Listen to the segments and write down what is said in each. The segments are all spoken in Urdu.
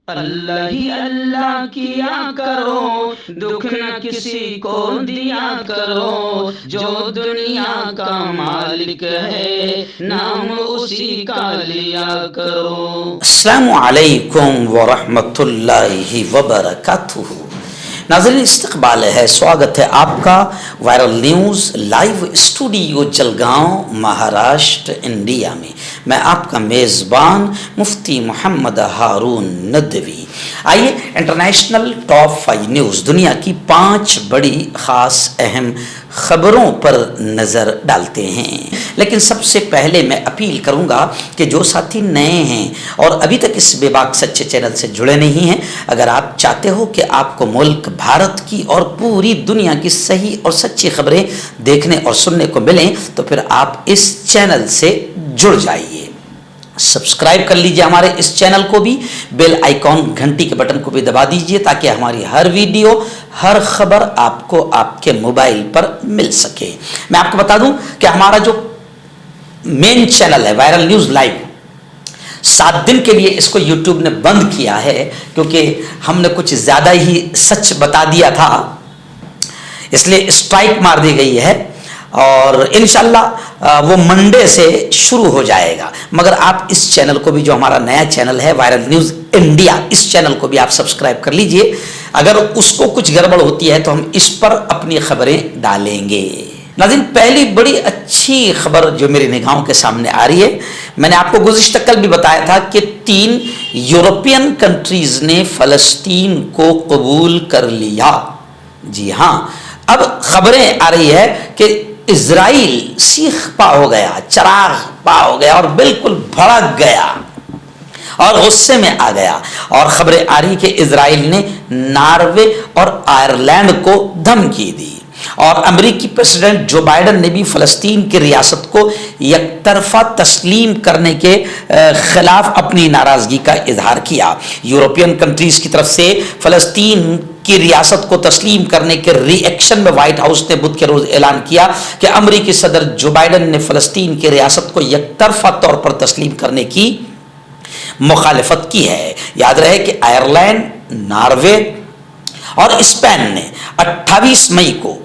اللہ ہی اللہ کیا کرو، دکھ نہ کسی کو دیا کرو، جو دنیا کا مالک ہے نام اسی کا لیا کرو۔ السلام علیکم ورحمۃ اللہ وبرکاتہ۔ ناظرین استقبال ہے، سواگت ہے آپ کا viral news live studio Jalgaon Maharashtra India میں۔ میں آپ کا میزبان مفتی محمد ہارون ندوی۔ آئیے انٹرنیشنل ٹاپ 5 نیوز، دنیا کی 5 بڑی خاص اہم خبروں پر نظر ڈالتے ہیں۔ لیکن سب سے پہلے میں اپیل کروں گا کہ جو ساتھی نئے ہیں اور ابھی تک اس بے باک سچے چینل سے جڑے نہیں ہیں، اگر آپ چاہتے ہو کہ آپ کو ملک بھارت کی اور پوری دنیا کی صحیح اور سچی خبریں دیکھنے اور سننے کو ملیں تو پھر آپ اس چینل سے جڑ جائیے۔ سبسکرائب کر لیجئے ہمارے اس چینل کو بھی، بیل آئیکن گھنٹی کے بٹن کو بھی دبا دیجئے تاکہ ہماری ہر ویڈیو، ہر خبر آپ کو آپ کے موبائل پر مل سکے۔ میں آپ کو بتا دوں کہ ہمارا جو مین چینل ہے وائرل نیوز لائیو، 7 دن کے لیے اس کو یوٹیوب نے بند کیا ہے کیونکہ ہم نے کچھ زیادہ ہی سچ بتا دیا تھا، اس لیے اسٹرائک مار دی گئی ہے اور انشاءاللہ وہ منڈے سے شروع ہو جائے گا۔ مگر آپ اس چینل کو بھی، جو ہمارا نیا چینل ہے وائرل نیوز انڈیا، اس چینل کو بھی آپ سبسکرائب کر لیجئے۔ اگر اس کو کچھ گڑبڑ ہوتی ہے تو ہم اس پر اپنی خبریں ڈالیں گے۔ ناظرین پہلی بڑی اچھی خبر جو میری نگاہوں کے سامنے آ رہی ہے، میں نے آپ کو گزشتہ کل بھی بتایا تھا کہ 3 یورپین کنٹریز نے فلسطین کو قبول کر لیا۔ جی ہاں، اب خبریں آ رہی ہے کہ اسرائیل سیخ پا ہو گیا، چراغ پا ہو گیا اور بالکل بھڑک گیا اور غصے میں آ گیا، اور خبریں آ رہی کہ اسرائیل نے ناروے اور آئرلینڈ کو دھمکی دی، اور امریکی پریزیڈنٹ جو بائیڈن نے بھی فلسطین کی ریاست کو یک طرفہ تسلیم کرنے کے خلاف اپنی ناراضگی کا اظہار کیا۔ یورپین کنٹریز کی طرف سے فلسطین کی ریاست کو تسلیم کرنے کے ری ایکشن میں وائٹ ہاؤس نے بدھ کے روز اعلان کیا کہ امریکی صدر جو بائیڈن نے فلسطین کی ریاست کو یک طرفہ طور پر تسلیم کرنے کی مخالفت کی ہے۔ یاد رہے کہ آئرلینڈ، ناروے اور اسپین نے 28 مئی کو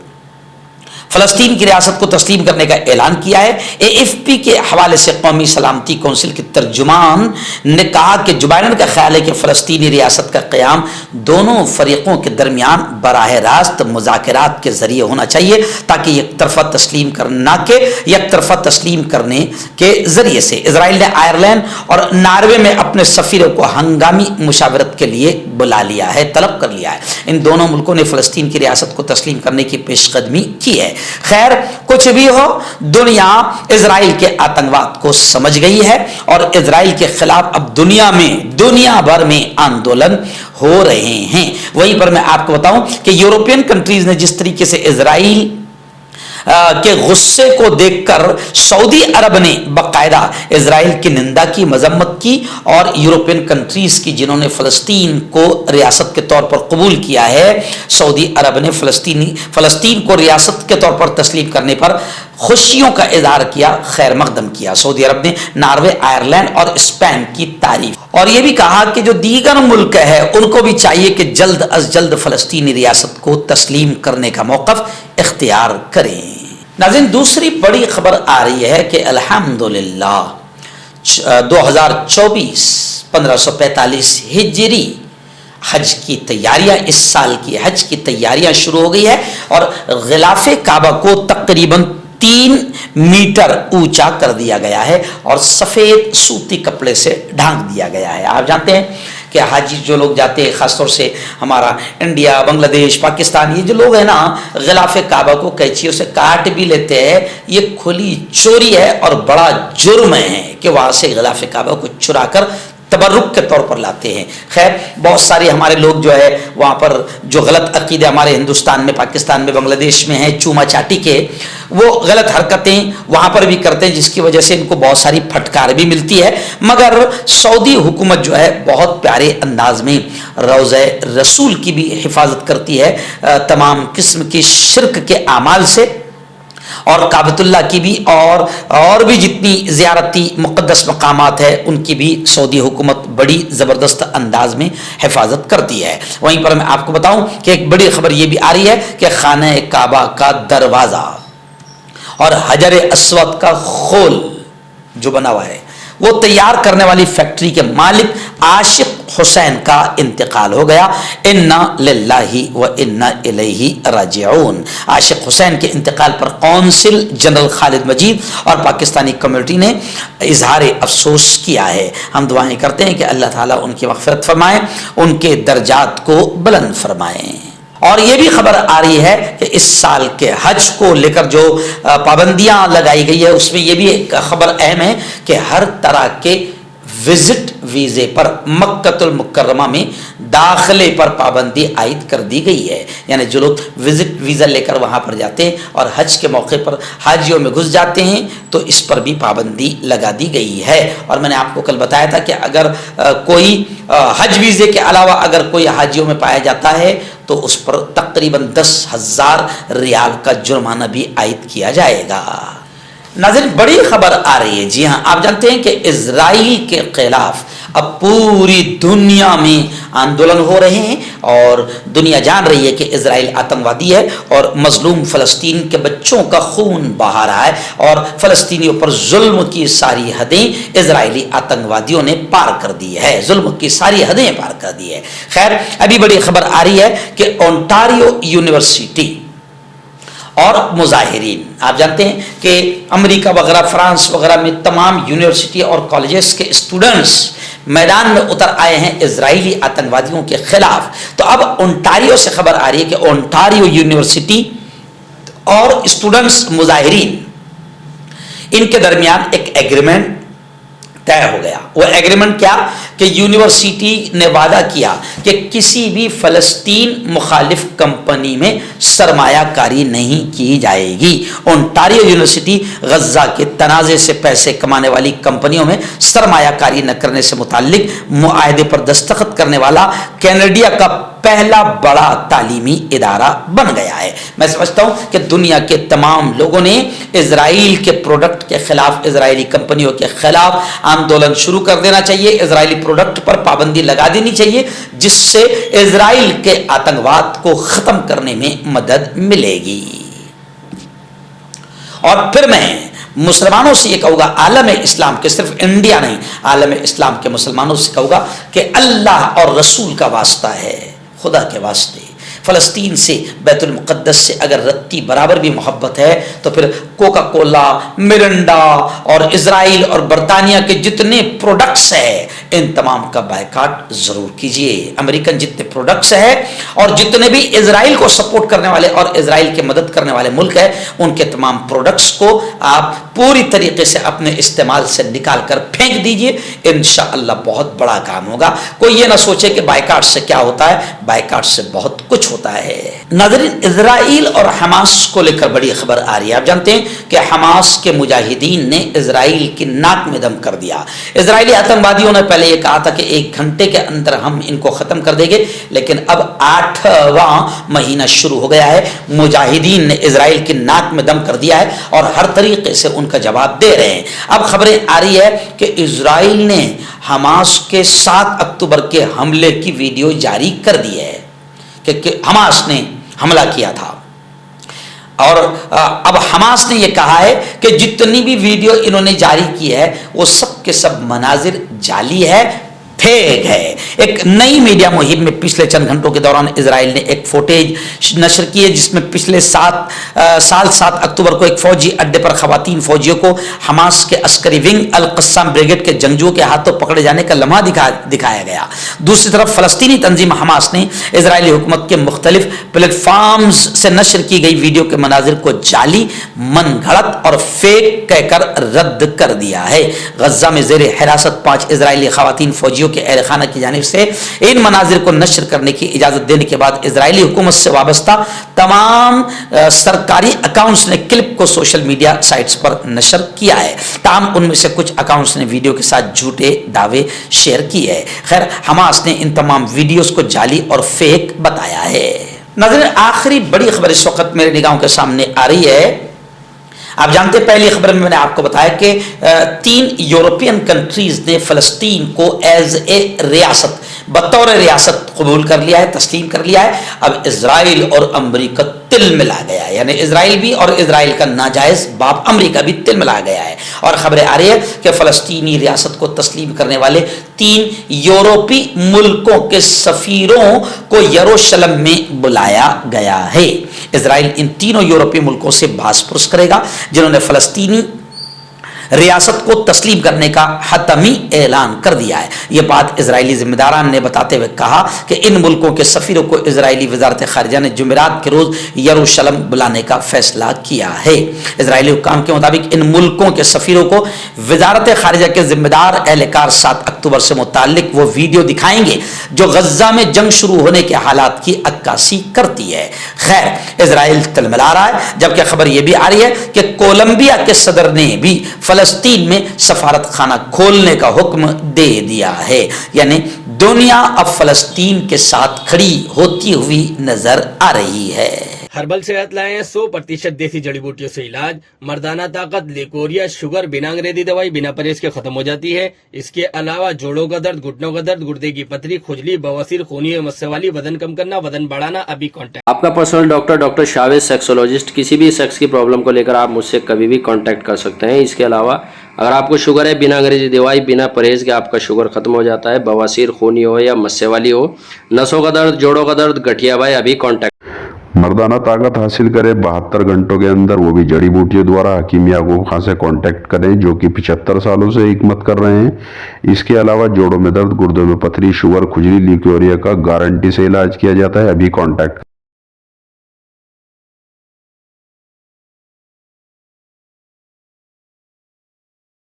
فلسطین کی ریاست کو تسلیم کرنے کا اعلان کیا ہے۔ AFP کے حوالے سے قومی سلامتی کونسل کے ترجمان نے کہا کہ جو بائیڈن کا خیال ہے کہ فلسطینی ریاست کا قیام دونوں فریقوں کے درمیان براہ راست مذاکرات کے ذریعے ہونا چاہیے تاکہ یک طرفہ تسلیم کرنا کے یک طرفہ تسلیم کرنے کے ذریعے سے۔ اسرائیل نے آئرلینڈ اور ناروے میں اپنے سفیروں کو ہنگامی مشاورت کے لیے بلا لیا ہے، طلب کر لیا ہے۔ ان دونوں ملکوں نے فلسطین کی ریاست کو تسلیم کرنے کی پیش قدمی کی ہے۔ خیر کچھ بھی ہو، دنیا اسرائیل کے آتنکواد کو سمجھ گئی ہے اور اسرائیل کے خلاف اب دنیا بھر میں آندولن ہو رہے ہیں۔ وہیں پر میں آپ کو بتاؤں کہ یورپین کنٹریز نے جس طریقے سے اسرائیل کے غصے کو دیکھ کر سعودی عرب نے باقاعدہ اسرائیل کی نندا کی، مذمت کی، اور یورپین کنٹریز کی جنہوں نے فلسطین کو ریاست کے طور پر قبول کیا ہے، سعودی عرب نے فلسطین کو ریاست کے طور پر تسلیم کرنے پر خوشیوں کا اظہار کیا، خیر مقدم کیا۔ سعودی عرب نے ناروے، آئرلینڈ اور اسپین کی تعریف، اور یہ بھی کہا کہ جو دیگر ملک ہے ان کو بھی چاہیے کہ جلد از جلد فلسطینی ریاست کو تسلیم کرنے کا موقف اختیار کریں۔ ناظرین دوسری بڑی خبر آ رہی ہے کہ الحمدللہ 2024 1545 ہجری حج کی تیاریاں، اس سال کی حج کی تیاریاں شروع ہو گئی ہے، اور غلاف کعبہ کو تقریباً 3 میٹر اونچا کر دیا گیا ہے اور سفید سوتی کپڑے سے ڈھانک دیا گیا ہے۔ آپ جانتے ہیں کہ حاجی جو لوگ جاتے ہیں، خاص طور سے ہمارا انڈیا، بنگلہ دیش، پاکستان، یہ جو لوگ ہیں نا، غلاف کعبہ کو قینچیوں سے کاٹ بھی لیتے ہیں۔ یہ کھلی چوری ہے اور بڑا جرم ہے کہ وہاں سے غلاف کعبہ کو چرا کر تبرک کے طور پر لاتے ہیں۔ خیر بہت سارے ہمارے لوگ جو ہے وہاں پر جو غلط عقیدے ہمارے ہندوستان میں، پاکستان میں، بنگلہ دیش میں ہیں، چوما چاٹی کے، وہ غلط حرکتیں وہاں پر بھی کرتے ہیں جس کی وجہ سے ان کو بہت ساری پھٹکار بھی ملتی ہے۔ مگر سعودی حکومت جو ہے بہت پیارے انداز میں روضہ رسول کی بھی حفاظت کرتی ہے تمام قسم کی شرک کے اعمال سے، اور کعبۃ اللہ کی بھی اور بھی جتنی زیارتی مقدس مقامات ہے ان کی بھی سعودی حکومت بڑی زبردست انداز میں حفاظت کرتی ہے۔ وہیں پر میں آپ کو بتاؤں کہ ایک بڑی خبر یہ بھی آ رہی ہے کہ خانہ کعبہ کا دروازہ اور حجر اسود کا خول جو بنا ہوا ہے وہ تیار کرنے والی فیکٹری کے مالک عاشق حسین کا انتقال ہو گیا۔ انا للہ و انا الیہ راجعون۔ عاشق حسین کے انتقال پر قونصل جنرل خالد مجید اور پاکستانی کمیونٹی نے اظہار افسوس کیا ہے۔ ہم دعائیں کرتے ہیں کہ اللہ تعالیٰ ان کی مغفرت فرمائے، ان کے درجات کو بلند فرمائے۔ اور یہ بھی خبر آ رہی ہے کہ اس سال کے حج کو لے کر جو پابندیاں لگائی گئی ہے اس میں یہ بھی ایک خبر اہم ہے کہ ہر طرح کے وزٹ ویزے پر مکۃ المکرمہ میں داخلے پر پابندی عائد کر دی گئی ہے۔ یعنی جو لوگ وزٹ ویزا لے کر وہاں پر جاتے ہیں اور حج کے موقع پر حاجیوں میں گھس جاتے ہیں تو اس پر بھی پابندی لگا دی گئی ہے۔ اور میں نے آپ کو کل بتایا تھا کہ اگر کوئی حج ویزے کے علاوہ اگر کوئی حاجیوں میں پایا جاتا ہے تو اس پر تقریباً 10,000 ریال کا جرمانہ بھی عائد کیا جائے گا۔ ناظرین بڑی خبر آ رہی ہے، جی ہاں آپ جانتے ہیں کہ اسرائیل کے خلاف اب پوری دنیا میں آندولن ہو رہے ہیں اور دنیا جان رہی ہے کہ اسرائیل آتنکوادی ہے اور مظلوم فلسطین کے بچوں کا خون بہا رہا ہے اور فلسطینیوں پر ظلم کی ساری حدیں اسرائیلی آتنکوادیوں نے پار کر دی ہے، ظلم کی ساری حدیں پار کر دی ہے۔ خیر ابھی بڑی خبر آ رہی ہے کہ اونٹاریو یونیورسٹی اور مظاہرین، آپ جانتے ہیں کہ امریکہ وغیرہ فرانس وغیرہ میں تمام یونیورسٹی اور کالجز کے اسٹوڈنٹس میدان میں اتر آئے ہیں اسرائیلی آتنکوادیوں کے خلاف۔ تو اب اونٹاریو سے خبر آ رہی ہے کہ اونٹاریو یونیورسٹی اور اسٹوڈنٹس مظاہرین ان کے درمیان ایک ایگریمنٹ طے ہو گیا۔ وہ ایگریمنٹ کیا کہ یونیورسٹی نے وعدہ کیا کہ کسی بھی فلسطین مخالف کمپنی میں سرمایہ کاری نہیں کی جائے گی۔ اونٹاریو یونیورسٹی غزہ کے تنازع سے پیسے کمانے والی کمپنیوں میں سرمایہ کاری نہ کرنے سے متعلق معاہدے پر دستخط کرنے والا کینیڈا کا پہلا بڑا تعلیمی ادارہ بن گیا ہے۔ میں سمجھتا ہوں کہ دنیا کے تمام لوگوں نے اسرائیل کے پروڈکٹ کے خلاف، اسرائیلی کمپنیوں کے خلاف آندولن شروع کر دینا چاہیے، اسرائیلی پروڈکٹ پر پابندی لگا دینی چاہیے جس سے اسرائیل کے آتنکواد کو ختم کرنے میں مدد ملے گی۔ اور پھر میں مسلمانوں سے یہ کہوں گا، عالم اسلام کے، صرف انڈیا نہیں، عالم اسلام کے مسلمانوں سے کہوں گا کہ اللہ اور رسول کا واسطہ ہے، خدا کے واسطے فلسطین سے، بیت المقدس سے اگر رتی برابر بھی محبت ہے تو پھر کوکا کولا، مرنڈا اور اسرائیل اور برطانیہ کے جتنے پروڈکٹس ہیں ان تمام کا بائیکاٹ ضرور کیجئے۔ امریکن جتنے پروڈکٹس ہیں اور جتنے بھی اسرائیل کو سپورٹ کرنے والے اور اسرائیل کی مدد کرنے والے ملک ہیں ان کے تمام پروڈکٹس کو آپ پوری طریقے سے اپنے استعمال سے نکال کر پھینک دیجئے، انشاءاللہ بہت بڑا کام ہوگا۔ کوئی یہ نہ سوچے کہ بائیکاٹ سے کیا ہوتا ہے، بائیکاٹ سے بہت کچھ ہوتا ہے۔ ناظرین اسرائیل اور حماس کو لے کر بڑی خبر آ رہی ہے۔ آپ جانتے ہیں کہ حماس کے مجاہدین نے اسرائیل کی ناک میں دم کر دیا۔ اسرائیلی آتنکوادیوں نے پہلے یہ کہا تھا کہ 1 گھنٹے کے اندر ہم ان کو ختم کر دیں گے، لیکن اب 8واں مہینہ شروع ہو گیا ہے، مجاہدین نے اسرائیل کی ناک میں دم کر دیا ہے اور ہر طریقے سے ان کا جواب دے رہے ہیں۔ اب خبریں آ رہی ہے کہ اسرائیل نے حماس کے 7 اکتوبر کے حملے کی ویڈیو جاری کر دی ہے کہ حماس نے حملہ کیا تھا، اور اب حماس نے یہ کہا ہے کہ جتنی بھی ویڈیو انہوں نے جاری کی ہے وہ سب کے سب مناظر جعلی ہے، فیک ہے۔ ایک نئی میڈیا مہم میں پچھلے چند گھنٹوں کے دوران اسرائیل نے ایک فوٹیج نشر کی ہے جس میں پچھلے سال 7 اکتوبر کو ایک فوجی اڈے پر خواتین فوجیوں کو حماس کے عسکری ونگ القسام بریگیڈ کے جنگجوؤں کے ہاتھوں پکڑے جانے کا لمحہ دکھایا گیا۔ دوسری طرف فلسطینی تنظیم حماس نے اسرائیلی حکومت کے مختلف پلیٹ فارمز سے نشر کی گئی ویڈیو کے مناظر کو جعلی، من گھڑت اور فیک کہہ کر رد کر دیا ہے۔ غزہ میں زیر حراست 5 اسرائیلی خواتین فوجیوں کے اہل خانہ کی جانب سے ان مناظر کو نشر کرنے کی اجازت دینے کے بعد اسرائیلی حکومت سے وابستہ تمام سرکاری اکاؤنٹس نے کلپ کو سوشل میڈیا سائٹس پر نشر کیا ہے، تاہم ان میں سے کچھ اکاؤنٹس نے ویڈیو کے ساتھ جھوٹے دعوے شیئر کیے ہیں۔ خیر حماس نے ان تمام ویڈیوز کو جعلی اور فیک بتایا ہے۔ ناظرین آخری بڑی خبر اس وقت میرے نگاہوں کے سامنے آ رہی ہے آپ جانتے پہلی خبر میں نے آپ کو بتایا کہ 3 یورپین کنٹریز نے فلسطین کو ایز اے ریاست بطور ریاست قبول کر لیا ہے، تسلیم کر لیا ہے۔ اب اسرائیل اور امریکہ تل ملا گیا ہے، یعنی اسرائیل بھی اور اسرائیل کا ناجائز باپ امریکہ بھی تل ملا گیا ہے، اور خبریں آ رہی ہے کہ فلسطینی ریاست کو تسلیم کرنے والے 3 یورپی ملکوں کے سفیروں کو یروشلم میں بلایا گیا ہے۔ اسرائیل ان تینوں یورپی ملکوں سے باس پرس کرے گا جنہوں نے فلسطینی ریاست کو تسلیم کرنے کا حتمی اعلان کر دیا ہے۔ یہ بات اسرائیلی ذمہ داران نے بتاتے ہوئے کہا کہ ان ملکوں کے سفیروں کو اسرائیلی وزارت خارجہ نے جمعرات کے روز یروشلم بلانے کا فیصلہ کیا ہے۔ اسرائیلی حکام کے مطابق ان ملکوں کے سفیروں کو وزارت خارجہ کے ذمہ دار اہلکار 7 اکتوبر سے متعلق وہ ویڈیو دکھائیں گے جو غزہ میں جنگ شروع ہونے کے حالات کی عکاسی کرتی ہے۔ خیر، اسرائیل تلملا رہا ہے، جبکہ خبر یہ بھی آ رہی ہے کہ کولمبیا کے صدر نے بھی فلسطین میں سفارت خانہ کھولنے کا حکم دے دیا ہے، یعنی دنیا اب فلسطین کے ساتھ کھڑی ہوتی ہوئی نظر آ رہی ہے۔ ہربل صحت لائے ہیں 100% دیسی جڑی بوٹیوں سے علاج، مردانہ طاقت، لیکوریا، شوگر، بنا انگریزی دوائی بنا پرہیز کے ختم ہو جاتی ہے۔ اس کے علاوہ جوڑوں کا درد، گھٹنوں کا درد، گردے کی پتھری، کھجلی، بواسیر، خونی مسے والی، وزن کم کرنا، وزن بڑھانا، ابھی کانٹیکٹ۔ آپ کا پرسنل ڈاکٹر شاوز سیکسولوجسٹ، کسی بھی سیکس کی پرابلم کو لے کر آپ مجھ سے کبھی بھی کانٹیکٹ کر سکتے ہیں۔ اس کے علاوہ اگر آپ کو شوگر ہے، بنا انگریزی دوائی، بنا پرہیز کے آپ کا شوگر ختم ہو جاتا ہے، بواسیر، خونی ہو یا مسے والی ہو، نسوں کا درد، جوڑوں کا درد، گٹھیا بھائی، ابھی کانٹیکٹ۔ مردانہ طاقت حاصل کرے 72 گھنٹوں کے اندر، وہ بھی جڑی بوٹیوں دوارا، حکیم یعقوب خان سے کانٹیکٹ کریں جو کہ 75 سالوں سے حکمت کر رہے ہیں۔ اس کے علاوہ جوڑوں میں درد، گردوں میں پتھری، شوگر، کھجلی، لیکوریا کا گارنٹی سے علاج کیا جاتا ہے، ابھی کانٹیکٹ